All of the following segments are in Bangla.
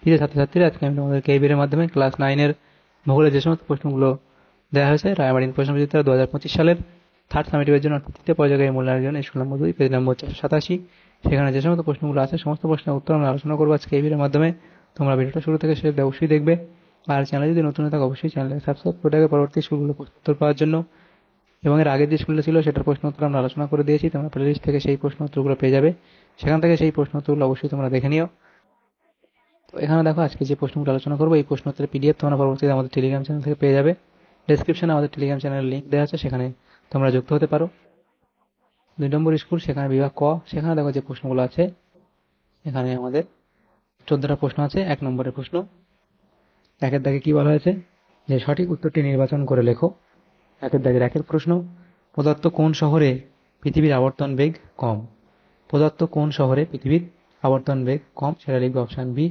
প্রিয় ছাত্রছাত্রীরা, আজকে আমি তোমাদেরকে এই ভিডিওর মাধ্যমে ক্লাস 9-এর ভূগোলের যে সমস্ত প্রশ্নগুলো দেওয়া হয়েছে রায়মার্টিন প্রশ্ন বিচিত্রা 2025 সালের থার্ড সামেটিভের জন্য অর্থাৎ তৃতীয় পর্যায়ের মূল্যায়নের জন্য স্কুল নম্বর 2 পেজ নম্বর 487, সেখানে যে সমস্ত প্রশ্নগুলো আছে সমস্ত প্রশ্নের উত্তর আমরা আলোচনা করবো আজকে এই ভিডিওর মাধ্যমে। তোমরা ভিডিওটা শুরু থেকে শেষ অবশ্যই দেখবে, আর চ্যানেল যদি নতুন হয়ে থাকে অবশ্যই চ্যানেলকে সাবস্ক্রাইব করে রাখবে পরবর্তী স্কুলগুলো প্রশ্ন উত্তর পাওয়ার জন্য। এবং এর আগের যে স্কুলটা ছিল সেটার প্রশ্ন উত্তর আমরা আলোচনা করে দিয়েছি, তোমরা প্লেলিস্ট থেকে সেই প্রশ্ন উত্তরগুলো পেয়ে যাবে, সেখান থেকে সেই প্রশ্ন উত্তরগুলো অবশ্যই তোমরা দেখে নিও। তো এখানে দেখো আজকে যে প্রশ্নগুলো আলোচনা করবো এই প্রশ্ন উত্তরের পিডিএফ তোমরা পরবর্তীতে আমাদের টেলিগ্রাম চ্যানেল থেকে পেয়ে যাবে। ডেসক্রিপশনে আমাদের টেলিগ্রাম চ্যানেলের লিঙ্ক দেওয়া আছে, সেখানে তোমরা যুক্ত হতে পারো। 2 নম্বর স্কুল, সেখানে বিভাগ ক, সেখানে দেখো যে প্রশ্নগুলো আছে, এখানে আমাদের 14টা প্রশ্ন আছে। 1 নম্বরের প্রশ্ন, একের দাগে কি বলা হয়েছে যে সঠিক উত্তরটি নির্বাচন করে লেখো। একের দাগের একের প্রশ্ন, প্রদত্ত কোন শহরে পৃথিবীর আবর্তন বেগ কম? প্রদত্ত কোন শহরে পৃথিবীর আবর্তন বেগ কম, সেটা লিখবে অপশন বি,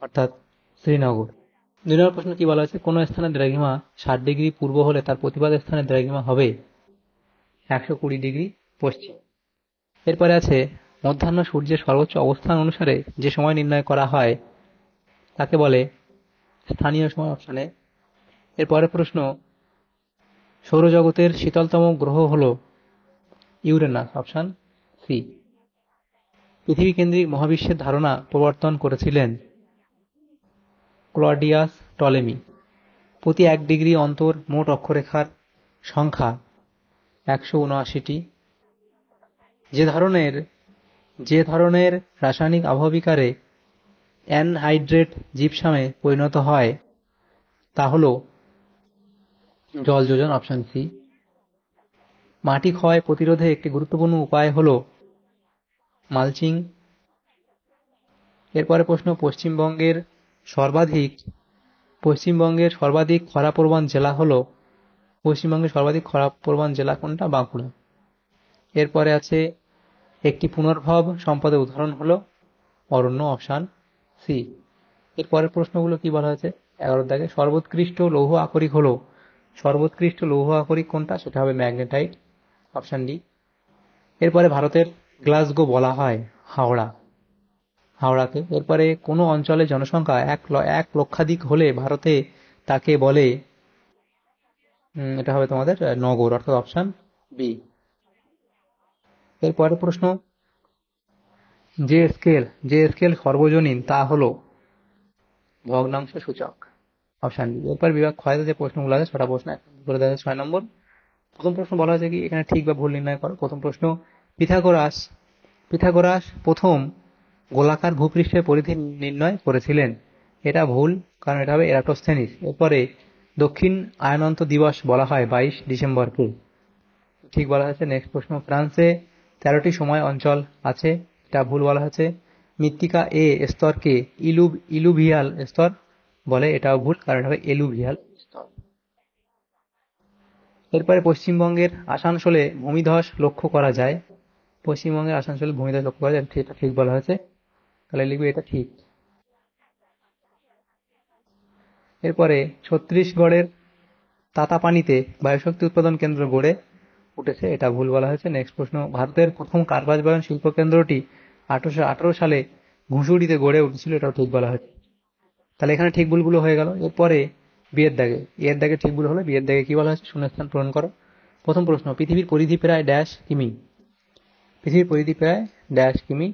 অর্থাৎ শ্রীনগর। 2 নম্বর প্রশ্ন কি বলা হয়েছে, কোন স্থানের দ্রাঘিমা 60 ডিগ্রি পূর্ব হলে তার প্রতিবাদ স্থানের দ্রাঘিমা হবে 120 ডিগ্রি পশ্চিম। এরপরে আছে মধ্যাহ্ন সূর্যের সর্বোচ্চ অবস্থান অনুসারে যে সময় নির্ণয় করা হয় তাকে বলে স্থানীয় সময়, অপশনে। এরপরে প্রশ্ন, সৌরজগতের শীতলতম গ্রহ হল ইউরেনাস, অপশন সি। পৃথিবী কেন্দ্রিক মহাবিশ্বের ধারণা প্রবর্তন করেছিলেন ক্লডিয়াস টলেমি। প্রতি 1 ডিগ্রি অন্তর মোট অক্ষরেখার সংখ্যা 179টি। যে ধরনের রাসায়নিক আবহবিকারে অ্যানহাইড্রেট জিপসামে পরিণত হয় তা হল জল যোজন, অপশন সি। মাটি ক্ষয় প্রতিরোধে একটি গুরুত্বপূর্ণ উপায় হল মালচিং। এরপরে প্রশ্ন, পশ্চিমবঙ্গের সর্বাধিক খরাপ্রবণ জেলা হল, পশ্চিমবঙ্গের সর্বাধিক খরাপ্রবণ জেলা কোনটা? বাঁকুড়া। এরপরে আছে একটি পুনর্ভব সম্পদের উদাহরণ হলো অরণ্য, অপশন সি। এর পরের প্রশ্নগুলো কি বলা হয়েছে, 11 দাগে সর্বোৎকৃষ্ট লৌহ আকরিক কোনটা? সেটা হবে ম্যাগনেটাইট, অপশন ডি। এরপরে ভারতের গ্লাসগো বলা হয় হাওড়াকে। এরপরে কোন অঞ্চলের জনসংখ্যা 1 লক্ষাধিক হলে ভারতে তাকে বলে, এটা হবে তোমাদের নগর, অর্থাৎ অপশন বি। এরপরের প্রশ্ন, যে স্কেল সর্বজনীন তা হলো ভগ্নাংশ সূচক, অপশন বি। এরপর বিভাগ ক্ষয়তে যে প্রশ্নগুলো আছে 6টা প্রশ্ন করে দেওয়া 6 নম্বর। প্রথম প্রশ্ন বলা হয়েছে কি, এখানে ঠিক বা ভুল নির্ণয় করো। প্রথম প্রশ্ন, পিথাগোরাস প্রথম গোলাকার ভূপৃষ্ঠের পরিধি নির্ণয় করেছিলেন। এটা ভুল, কারণ এটা হবে এরাটোস্থেনিস। এরপরে দক্ষিণ আয়নন্ত দিবস বলা হয় 22 ডিসেম্বরকে, ঠিক বলা হয়েছে। নেক্সট প্রশ্ন, ফ্রান্সে 13টি সময় অঞ্চল আছে, এটা ভুল বলা হয়েছে। মৃত্তিকা এ স্তরকে ইলুভিয়াল স্তর বলে, এটাও ভুল, কারণ এটা হবে এলুভিয়াল স্তর। এরপরে পশ্চিমবঙ্গের আসানসোলে ভূমিধস লক্ষ্য করা যায়, এটা ঠিক বলা হয়েছে, তাহলে লিখবে এটা ঠিক। এরপরে ছত্তিশগড়ের তাতাপানিতে বায়ুশক্তি উৎপাদন কেন্দ্র গড়ে উঠেছে, এটা ভুল বলা হয়েছে। নেক্সট প্রশ্ন, ভারতের প্রথম কার্বাস বয়ন শিল্প কেন্দ্রটি 1818 সালে ঘুষুড়িতে গড়ে উঠেছিল, এটাও ঠিক বলা হয়েছে। তাহলে এখানে ঠিক ভুলগুলো হয়ে গেল। এরপরে এর দাগে ঠিক ভুল হলো। বিয়ের দাগে কি বলা হয়েছে, শূন্যস্থান পূরণ করো। প্রথম প্রশ্ন, পৃথিবীর পরিধি প্রায় ড্যাশ কিমি? পৃথিবীর পরিধি প্রায় ড্যাশ কিমি,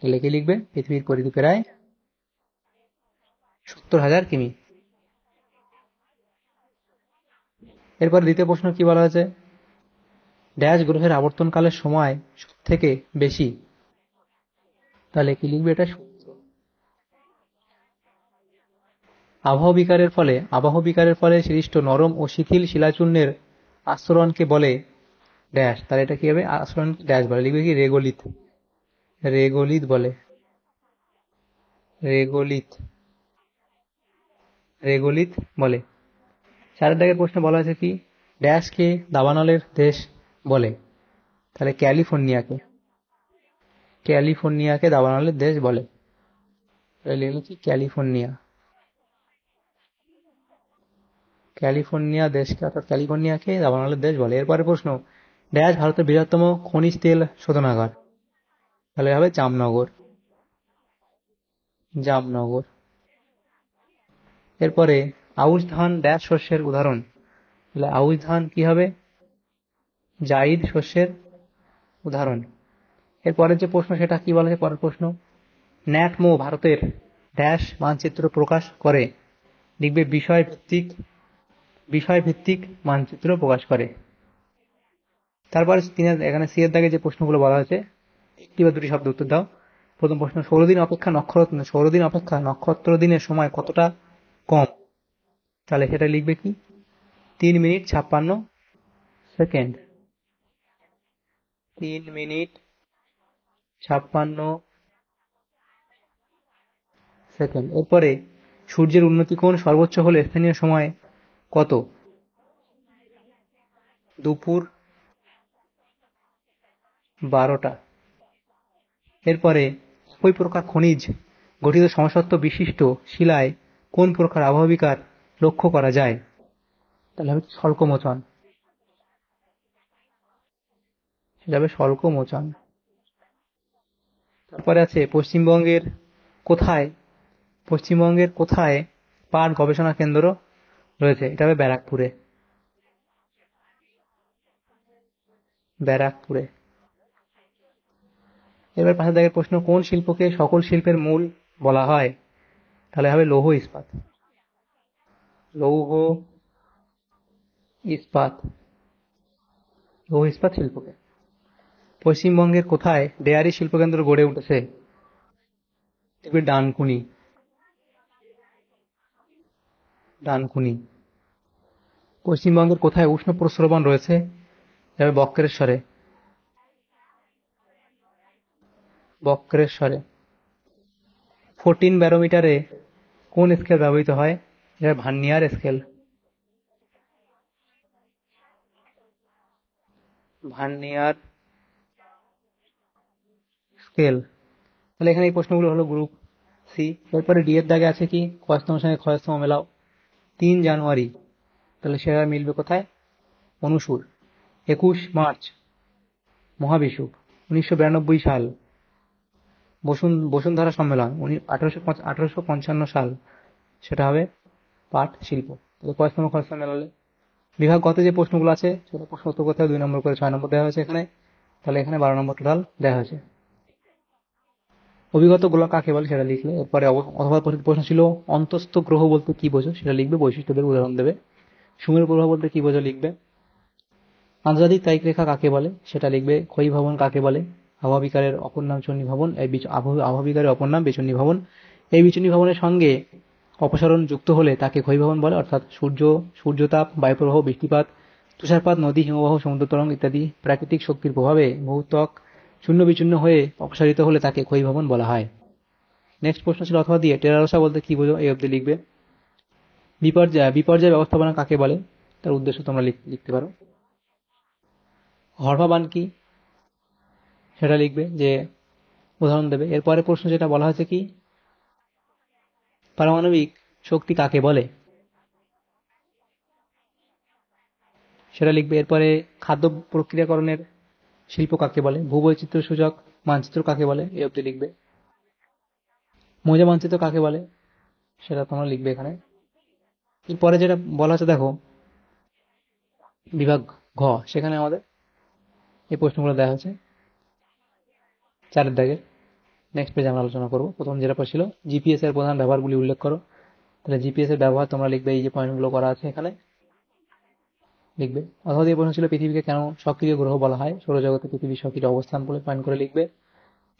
কি লিখবে? পৃথিবীর পরিধি প্রায় 70,000 কিমি। এরপর দ্বিতীয় প্রশ্ন কি বলা হয়েছে, ড্যাশ গ্রহের আবর্তনকালের সময় সব থেকে বেশি, তাহলে কি লিখবে? এটা আবহবিকারের ফলে সৃষ্ট নরম ও শিথিল শিলাচূর্ণের আস্তরণকে বলে ড্যাশ, তাহলে এটা কি হবে? আস্তরণ ড্যাশ বলে, লিখবে কি? রেগোলিথ বলে, রেগোলিথ বলে। 4 দাগের প্রশ্নে বলা হয়েছে কি, ড্যাশকে দাবানলের দেশ বলে, তাহলে ক্যালিফোর্নিয়াকে দাবানলের দেশ বলে, লিখলো কি? ক্যালিফোর্নিয়া দেশকে, অর্থাৎ ক্যালিফোর্নিয়াকে দাবানলের দেশ বলে। এরপরে প্রশ্ন, ড্যাশ ভারতের বৃহত্তম খনিজ তেল শোধনাগার? তাহলে হবে জামনগর। জামনগর। এরপরে আউশ ধান ড্যাশ শস্যের উদাহরণ। তাহলে আউশ ধান কি হবে? জাইদ শস্যের উদাহরণ। এরপরের যে প্রশ্ন সেটা কি বলা যায়? পরের প্রশ্ন, ন্যাটমো ভারতের ড্যাশ মানচিত্র প্রকাশ করে। লিখবে বিষয় ভিত্তিক মানচিত্র প্রকাশ করে। তারপরে এখানে সি এর দাগে যে প্রশ্নগুলো বলা হয়েছে, একটি বা দুটি শব্দ উত্তর দাও। প্রথম প্রশ্ন, 16 দিন অপেক্ষা নক্ষত্র দিনের সময় কতটা কম? তাহলে সেটা লিখবে কি? 3 মিনিট 56 সেকেন্ড। 3 minute 56 second. এরপরে সূর্যের উন্নতি কোণ সর্বোচ্চ হলে স্থানীয় সময় কত? দুপুর 12টা। এরপরে একই প্রকার খনিজ গঠিত সমসত্ব বিশিষ্ট শিলায় কোন প্রকার আবহবিকার লক্ষ্য করা যায়? তাহলে হবে স্বল্পমোচন। সেটা হবে স্বল্পমোচন। তারপরে আছে পশ্চিমবঙ্গের কোথায় পাট গবেষণা কেন্দ্র রয়েছে? এটা হবে ব্যারাকপুরে। ব্যারাকপুরে। এবার পাশের দাগের প্রশ্ন, কোন শিল্পকে সকল শিল্পের মূল বলা হয়? তাহলে হবে লৌহ ইস্পাত। লৌহ ইস্পাত। লৌহ ইস্পাত শিল্পকে। পশ্চিমবঙ্গের কোথায় ডেয়ারি শিল্পকেন্দ্র গড়ে উঠেছে? দেখবে ডানকুনি। ডানকুনি। পশ্চিমবঙ্গের কোথায় উষ্ণ প্রস্রবণ রয়েছে? যাবে বক্রেশ্বরে। বক্রেশ্বরে। 14 ব্যারোমিটারে কোন স্কেল ব্যবহৃত হয়? এটা ভার্নিয়ার স্কেল। Vernier scale. তাহলে এখানে এই প্রশ্নগুলো হলো গ্রুপ সি। এরপরে ডি এর দাগে আছে কি? কয়স্তম সঙ্গে ক্ষয়স্তম মেলাও। 3 জানুয়ারি। তাহলে সেটা মিলবে কোথায়? অনুসুর। 21 মার্চ মহাবিষুব। 1992 সাল বসুন্ধরা সম্মেলন। 1855 সাল সেটা হবে পাট শিল্প। তাহলে কয়স্তম ক্ষয়স্তম মেলালে বিভাগ গত যে প্রশ্নগুলো আছে সেটা প্রশ্ন উত্তর করতে হবে। 2 নম্বর করে 6 নম্বর দেওয়া হয়েছে এখানে। তাহলে এখানে 12 নম্বর টোটাল দেওয়া হয়েছে। অভিগত গোলক কাকে বলে সেটা লিখলে। এরপরে অথবা প্রশ্ন ছিল অন্তস্থ গ্রহ বলতে কি বোঝো? সেটা লিখবে, বৈশিষ্ট্যদের উদাহরণ দেবে। সুমেরু প্রভা বলতে কি বোঝো লিখবে। আন্তর্জাতিক তারিখ রেখা কাকে বলে সেটা লিখবে। ক্ষয়ী ভবন কাকে বলে? আবহবিকারের অপর নাম চণ্ডী ভবন। আবহবিকারের অপর নাম বেচণ্ডী ভবন। এই বেচণ্ডী ভবনের সঙ্গে অপসারণ যুক্ত হলে তাকে ক্ষয়ী ভবন বলে। অর্থাৎ সূর্যতাপ, বায়ুপ্রবাহ, বৃষ্টিপাত, তুষারপাত, নদী, হিমবাহ, সমুদ্র তরঙ্গ ইত্যাদি প্রাকৃতিক শক্তির প্রভাবে ভূত্বক চূর্ণ বিচূর্ণ হয়ে অপসারিত হলে তাকে ক্ষয়ী ভবন বলা হয়। নেক্সট প্রশ্ন ছিল অথবা দিয়ে টেরারোসা বলতে কি বোঝো? এই অবধি লিখবে। বিপর্যয় ব্যবস্থাপনা কাকে বলে? তার উদ্দেশ্য তোমরা লিখতে পারো। হরফা বান কি সেটা লিখবে, যে উদাহরণ দেবে। এরপরে প্রশ্ন যেটা বলা হয়েছে কি, পারমাণবিক শক্তি কাকে বলে সেটা লিখবে। এরপরে খাদ্য প্রক্রিয়াকরণের শিল্প কাকে বলে? ভূবৈচিত্র্য সূচক মানচিত্র কাকে বলে? এই অবধি লিখবে। মৌজা মানচিত্র কাকে বলে সেটা তোমরা লিখবে এখানে। এরপরে যেটা বলা হচ্ছে দেখো, বিভাগ ঘ, সেখানে আমাদের এই প্রশ্নগুলো দেওয়া হয়েছে 4 দাগে। নেক্সট পেজে আমরা আলোচনা করবো। প্রথম যেটা ছিল জিপিএস এর প্রধান ব্যবহারগুলি উল্লেখ করো। তাহলে জিপিএস এর ব্যবহার তোমরা লিখবে, এই যে পয়েন্টগুলো করা আছে এখানে লিখবে। অথবা এই প্রশ্ন ছিল পৃথিবীকে কেন সক্রিয় গ্রহ বলা হয়? সৌরজগতে পৃথিবীর সক্রিয় অবস্থান বলে পয়েন্ট করে লিখবে।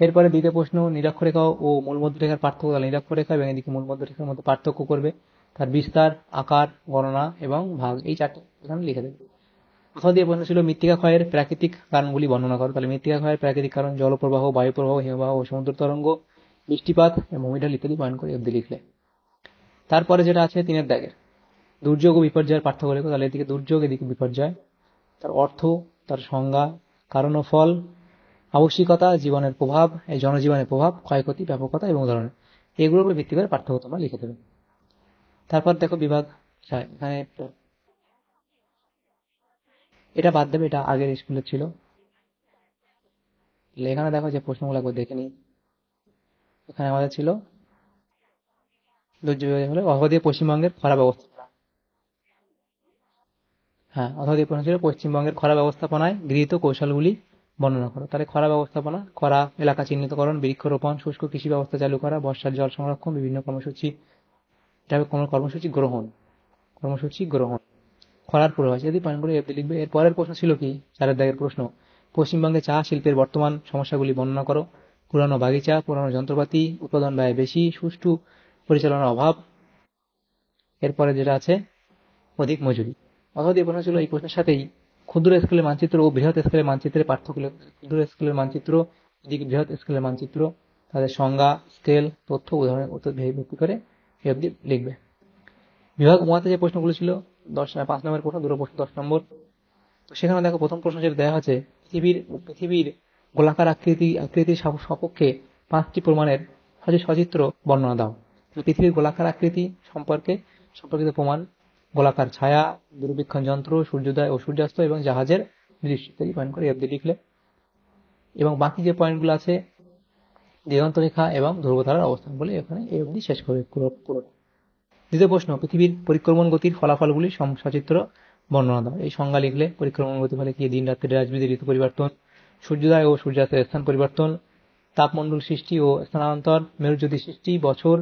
এরপরে দ্বিতীয় প্রশ্ন, নিরক্ষরেখা ও মূলমধ্যরেখার পার্থক্য। তাহলে নিরক্ষরেখা এবং এদিকে মূলমধ্যরেখার মধ্যে পার্থক্য করবে। তার বিস্তার, আকার, গণনা এবং ভাগ, এই 4টে এখানে লিখে দেবে। অথবা দিয়ে প্রশ্ন ছিল মৃত্তিকা ক্ষয়ের প্রাকৃতিক কারণগুলি বর্ণনা করো। তাহলে মৃত্তিকা ক্ষয়ের প্রাকৃতিক কারণ জলপ্রবাহ, বায়ুপ্রবাহ, হিমবাহ ও সমুদ্র তরঙ্গ, বৃষ্টিপাত, ভূমিঢাল ইত্যাদি পয়েন্ট করে অব্দি লিখলে। তারপরে যেটা আছে 3 দাগের, দুর্যোগ ও বিপর্যয়ের পার্থক্য লেখো। তাহলে এদিকে দুর্যোগ, এদিকে বিপর্যয়, তার অর্থ, তার সংজ্ঞা, কারণ ও ফল, আবশ্যিকতা, জীবনের প্রভাব, এই জনজীবনের প্রভাব, ক্ষয়ক্ষতি, ব্যাপকতা এবং উদাহরণ, এগুলোর উপর ভিত্তি করে পার্থক্য তোমরা লিখে দেবে। তারপর দেখো বিভাগ, এখানে এটা বাদ দেবে, এটা আগের স্কুলে ছিল। এখানে দেখো যে প্রশ্নগুলো একবার দেখে নিই। এখানে আমাদের ছিল দুর্যোগ হলে অথবা দিয়ে পশ্চিমবঙ্গের খরা ব্যবস্থাপনা। হ্যাঁ, অথবা দিয়ে প্রশ্ন ছিল পশ্চিমবঙ্গের খরা ব্যবস্থাপনায় গৃহীত কৌশলগুলি বর্ণনা করো। তাহলে খরা ব্যবস্থাপনা, খরা এলাকা চিহ্নিতকরণ, বৃক্ষরোপণ, শুষ্ক কৃষি ব্যবস্থা চালু করা, বর্ষার জল সংরক্ষণ, বিভিন্ন কর্মসূচি, এটা হবে কোনো কর্মসূচি গ্রহণ, কর্মসূচি গ্রহণ। খরার পূর্বাভাস, যদি পয়েন্টগুলো এফ দিয়ে লিখবে। এর পরের প্রশ্ন ছিল কি, 4 প্রশ্ন, পশ্চিমবঙ্গে চা শিল্পের বর্তমান সমস্যাগুলি বর্ণনা করো। পুরানো বাগিচা, পুরানো যন্ত্রপাতি, উৎপাদন ব্যয় বেশি, সুষ্ঠু পরিচালনার অভাব। এরপরে যেটা আছে অধিক মজুরি। অথবা এই প্রশ্ন ছিল এই প্রশ্নের সাথেই ক্ষুদ্র স্কেলের মানচিত্র ও বৃহৎ স্কেলের মানচিত্রের পার্থক্য। ক্ষুদ্র স্কেলের মানচিত্র, এদিকে বৃহৎ স্কেলের মানচিত্র, তাদের সংজ্ঞা, স্কেল, তথ্য, উদাহরণের উত্তর ভিত্তি করে এ অবধি লিখবে। বিভাগ ওয়াতে যে প্রশ্নগুলো ছিল 5 নম্বর প্রশ্ন, দুটো প্রশ্ন 10 নম্বর। তো সেখানে দেখো প্রথম প্রশ্ন যেটা দেওয়া আছে, পৃথিবীর গোলাকার আকৃতির সপক্ষে 5টি প্রমাণের সচিত্র বর্ণনা দাও। পৃথিবীর গোলাকার আকৃতি সম্পর্কিত প্রমাণ: গোলাকার ছায়া, দূরবীক্ষণ যন্ত্র, সূর্যোদয় ও সূর্যাস্ত এবং জাহাজের দৃশ্য ইত্যাদি পয়েন্ট করে এফ দিয়ে লিখলে। এবং বাকি যে পয়েন্টগুলো আছে দিগন্ত রেখা এবং ধ্রুবতারার অবস্থান বলে এখানে এ অবধি শেষ করবে পুরো। দ্বিতীয় প্রশ্ন, পৃথিবীর পরিক্রমণ গতির ফলাফলগুলি সচিত্র বর্ণনা দাও। এই সংজ্ঞা লিখলে। পরিক্রমণ গতি ফলে কি? দিন রাত্রির রাজবিধি, ঋতু পরিবর্তন, সূর্যোদয় ও সূর্যাস্তের স্থান পরিবর্তন, তাপমণ্ডল সৃষ্টি ও স্থানান্তর, মেরুজ্যোতি সৃষ্টি, বছর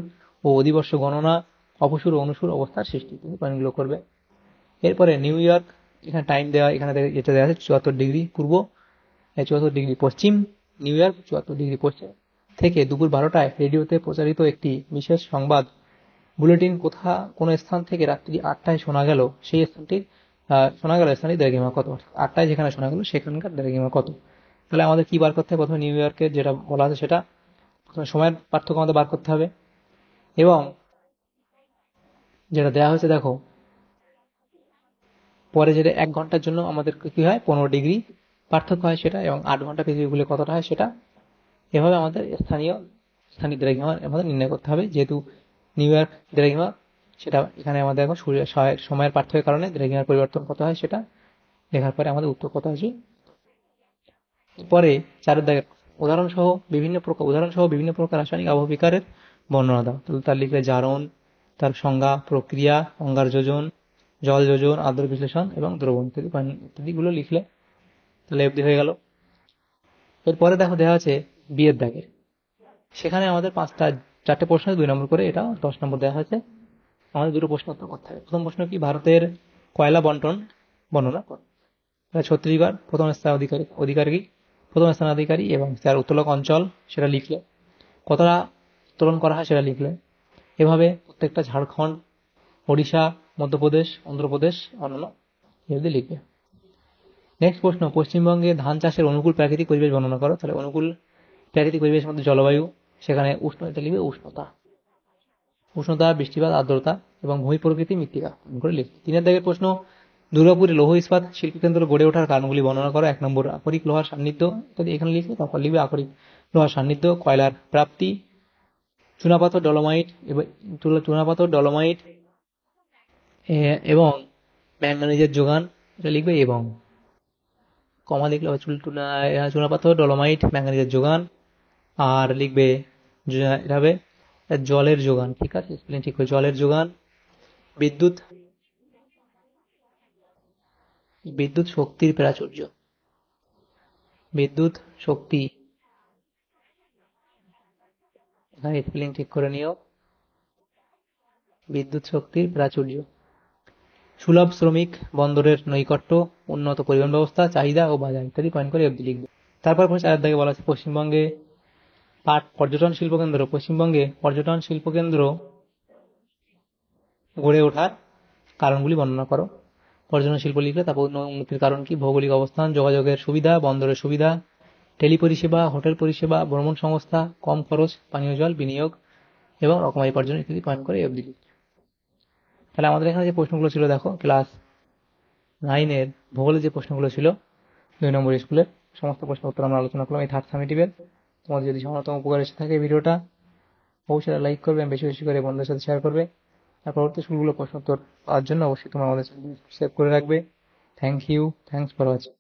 ও অধিবর্ষ গণনা, অপসূর ও অনুসূর অবস্থার সৃষ্টি। তুমি পয়েন্টগুলো করবে। এরপরে নিউ ইয়র্ক, এখানে টাইম দেওয়া, এখানে যেটা দেওয়া আছে 74 ডিগ্রি পূর্ব, 74 ডিগ্রি পশ্চিম। নিউ ইয়র্ক 74 ডিগ্রি পশ্চিম থেকে দুপুর 12টায় রেডিওতে প্রচারিত একটি বিশেষ সংবাদ বুলেটিন কোন স্থান থেকে রাত্রি 8টায় শোনা গেল, সেই স্থানটি স্থানটির দ্রাঘিমা কত। 8টায় যেখানে শোনা গেল সেখানকার দ্রাঘিমা কত। তাহলে আমাদের কি বার করতে হবে? প্রথমে নিউ ইয়র্কের যেটা বলা আছে সেটা, প্রথমে সময়ের পার্থক্য আমাদের বার করতে হবে। এবং যেটা দেওয়া হয়েছে দেখো, পরে যেটা 1 ঘন্টার জন্য আমাদের কি হয় 15 ডিগ্রি পার্থক্য হয় সেটা, এবং 8 ঘন্টা পৃথিবী ঘুরলে কতটা হয় সেটা। এভাবে আমাদের স্থানীয় দ্রাঘিমা আমাদের নির্ণয় করতে হবে। যেহেতু নিউ ইয়র্ক দ্রাঘিমা, সেটা এখানে আমাদের এখন সময়ের পার্থক্যের কারণে দ্রাঘিমার পরিবর্তন কত হয় সেটা লেখার পরে আমাদের উত্তর কত আসবে। পরে 4 দাগের উদাহরণসহ বিভিন্ন প্রকার রাসায়নিক আবহবিকারের বর্ণনা দাও। তার লিখলে জারণ, তার সংজ্ঞা, প্রক্রিয়া, অঙ্গার যোজন, জল যোজন, আদ্র বিশ্লেষণ এবং দ্রবণ ইত্যাদিগুলো লিখলে। তাহলে অবধি হয়ে গেল। এরপরে দেখো দেওয়া আছে বিয়ের দাগের, সেখানে আমাদের 4টে প্রশ্ন 2 নম্বর করে, এটা 10 নম্বর দেওয়া হয়েছে। আমাদের দুটো প্রশ্ন উত্তর করতে হবে। প্রথম প্রশ্ন কি, ভারতের কয়লা বন্টন বর্ণনা করো। ছত্তিশগড় প্রথম স্থানাধিকারী এবং তার উত্তোলক অঞ্চল সেটা লিখলে। কতটা উত্তোলন করা হয় সেটা লিখলে। এভাবে প্রত্যেকটা ঝাড়খণ্ড, ওড়িশা, মধ্যপ্রদেশ, অন্ধ্রপ্রদেশ, অন্যান্য এভাবে লিখবে। নেক্সট প্রশ্ন, পশ্চিমবঙ্গে ধান চাষের অনুকূল প্রাকৃতিক পরিবেশ বর্ণনা করো। তাহলে অনুকূল প্রাকৃতিক পরিবেশের মধ্যে জলবায়ু, সেখানে এটা লিখবে উষ্ণতা, বৃষ্টিপাত, আর্দ্রতা এবং ভূমি প্রকৃতি, মৃত্তিকা করে লিখবে। 3 দাগের প্রশ্ন, দুর্গাপুরে লৌহ ইস্পাত শিল্পকেন্দ্র গড়ে ওঠার কারণগুলি বর্ণনা করো। 1 নম্বর আকরিক লোহার সান্নিধ্য, এখানে লিখবে। তারপর লিখবে আকরিক লোহার সান্নিধ্য, কয়লার প্রাপ্তি, চুনাপাথর ডলোমাইট এবং ম্যাঙ্গানিজের যোগান, এটা লিখবে। এবং কমা লিখলে চুনাপাথর, ডলোমাইট, ম্যাঙ্গানিজের যোগান। আর লিখবে এটা হবে জলের যোগান, ঠিক আছে, স্পেলিং ঠিক করে, জলের যোগান, বিদ্যুৎ শক্তির প্রাচুর্য, বিদ্যুৎ শক্তি, এখানে স্পেলিং ঠিক করে নিও, বিদ্যুৎ শক্তির প্রাচুর্য। সুলভ শ্রমিক, বন্দরের নৈকট্য, উন্নত পরিবহন ব্যবস্থা, চাহিদা ও বাজার ইত্যাদি পয়েন্ট করে অবধি লিখবে। তারপর 4 দাগে বলা আছে পশ্চিমবঙ্গে পর্যটন শিল্পকেন্দ্র গড়ে ওঠার কারণগুলি বর্ণনা করো। পর্যটন শিল্প লিখলে। তারপর উন্নতির কারণ কি, ভৌগোলিক অবস্থান, যোগাযোগের সুবিধা, বন্দরের সুবিধা, টেলি পরিষেবা, হোটেল পরিষেবা, ভ্রমণ সংস্থা, কম খরচ, পানীয় জল, বিনিয়োগ এবং রকমারি পর্যটন ইত্যাদি পয়েন্ট করে অবধি লিখবে। তাহলে আমাদের এখানে যে প্রশ্নগুলো ছিল দেখো, ক্লাস 9 ভূগোলের যে প্রশ্নগুলো ছিল 2 নম্বর স্কুলের, সমস্ত প্রশ্ন উত্তর আমরা আলোচনা করলাম এই 3rd সামেটিভের। তোমাদের যদি সামান্যতম উপকার এসে থাকে ভিডিওটা, অবশ্যই লাইক করবে, বেশি বেশি করে বন্ধুদের সাথে শেয়ার করবে। আর পরবর্তী স্কুলগুলো প্রশ্ন উত্তর পাওয়ার জন্য অবশ্যই তোমরা আমাদের চ্যানেল সাবস্ক্রাইব করে রাখবে। Thanks for watching.